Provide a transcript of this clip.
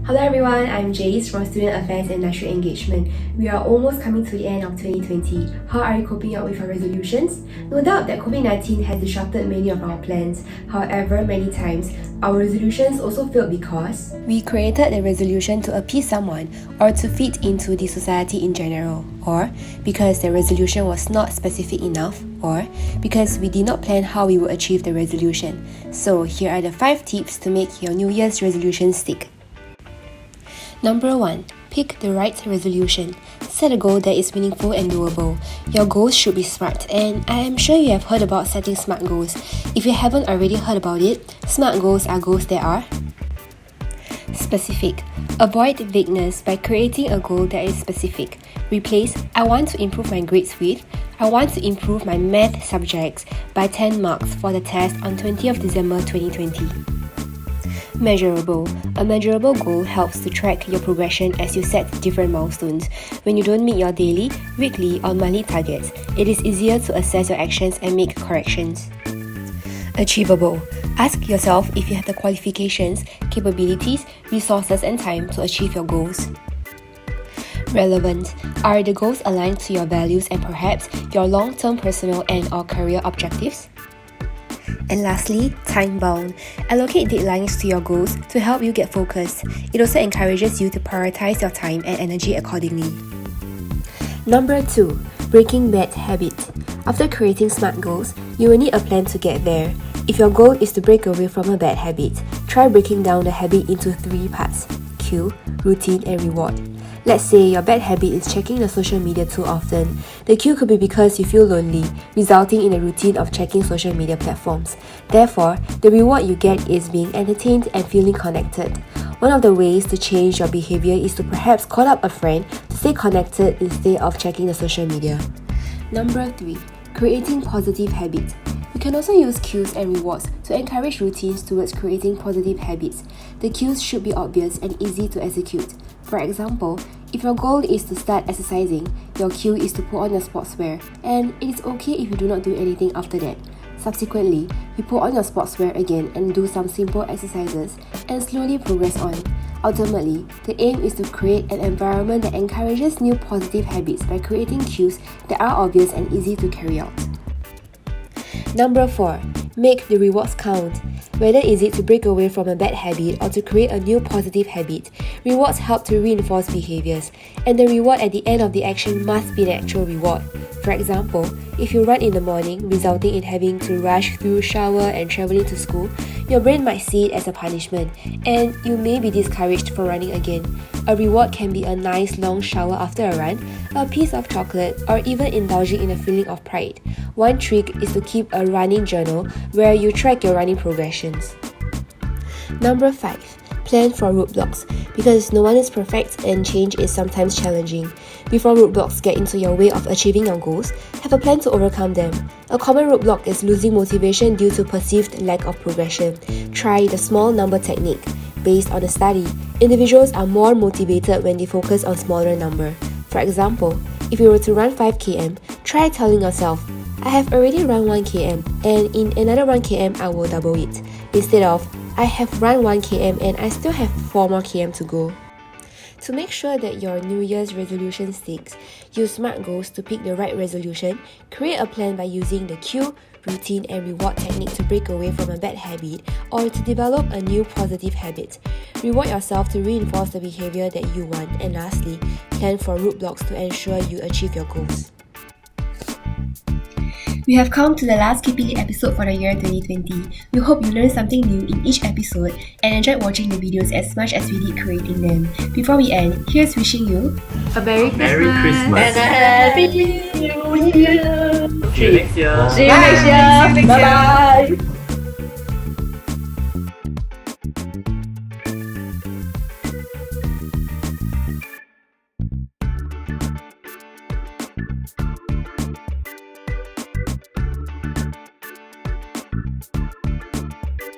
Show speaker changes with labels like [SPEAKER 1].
[SPEAKER 1] Hello everyone, I'm Jace from Student Affairs and Industrial Engagement. We are almost coming to the end of 2020. How are you coping up with our resolutions? No doubt that COVID-19 has disrupted many of our plans. However, many times, our resolutions also failed because we created a resolution to appease someone or to fit into the society in general, or because the resolution was not specific enough, or because we did not plan how we would achieve the resolution. So here are the 5 tips to make your New Year's resolution stick. Number 1. Pick the right resolution. Set a goal that is meaningful and doable. Your goals should be SMART, and I am sure you have heard about setting SMART goals. If you haven't already heard about it, SMART goals are goals that are specific. Avoid vagueness by creating a goal that is specific. Replace I want to improve my grades with I want to improve my math subjects by 10 marks for the test on 20th December 2020. Measurable. A measurable goal helps to track your progression as you set different milestones. When you don't meet your daily, weekly, or monthly targets, it is easier to assess your actions and make corrections. Achievable. Ask yourself if you have the qualifications, capabilities, resources, and time to achieve your goals. Relevant. Are the goals aligned to your values and perhaps your long-term personal and/or career objectives? And lastly, time-bound. Allocate deadlines to your goals to help you get focused. It also encourages you to prioritize your time and energy accordingly. Number 2. Breaking bad habits. After creating SMART goals, you will need a plan to get there. If your goal is to break away from a bad habit, try breaking down the habit into 3 parts: cue, routine, and reward. Let's say your bad habit is checking the social media too often. The cue could be because you feel lonely, resulting in a routine of checking social media platforms. Therefore, the reward you get is being entertained and feeling connected. One of the ways to change your behavior is to perhaps call up a friend to stay connected instead of checking the social media. Number 3. Creating positive habits. You can also use cues and rewards to encourage routines towards creating positive habits. The cues should be obvious and easy to execute. For example, if your goal is to start exercising, your cue is to put on your sportswear, and it is okay if you do not do anything after that. Subsequently, you put on your sportswear again and do some simple exercises and slowly progress on. Ultimately, the aim is to create an environment that encourages new positive habits by creating cues that are obvious and easy to carry out. Number 4. Make the rewards count. Whether is it to break away from a bad habit or to create a new positive habit, rewards help to reinforce behaviors, and the reward at the end of the action must be an actual reward. For example, if you run in the morning, resulting in having to rush through shower and traveling to school, your brain might see it as a punishment, and you may be discouraged from running again. A reward can be a nice long shower after a run, a piece of chocolate, or even indulging in a feeling of pride. One trick is to keep a running journal where you track your running progressions. Number 5. Plan for roadblocks. Because no one is perfect and change is sometimes challenging. Before roadblocks get into your way of achieving your goals, have a plan to overcome them. A common roadblock is losing motivation due to perceived lack of progression. Try the small number technique. Based on a study, individuals are more motivated when they focus on smaller number. For example, if you were to run 5 km, try telling yourself, I have already run 1 km and in another 1 km I will double it. Instead of, I have run 1 km and I still have 4 more km to go. To make sure that your New Year's resolution sticks, use SMART goals to pick the right resolution, create a plan by using the cue, routine, and reward technique to break away from a bad habit or to develop a new positive habit. Reward yourself to reinforce the behavior that you want, and lastly, plan for roadblocks to ensure you achieve your goals. We have come to the last Keeping It episode for the year 2020. We hope you learned something new in each episode and enjoyed watching the videos as much as we did creating them. Before we end, here's wishing you
[SPEAKER 2] a Merry Christmas
[SPEAKER 3] and a Happy New Year.
[SPEAKER 2] See you next year.
[SPEAKER 3] See you next year. Bye bye.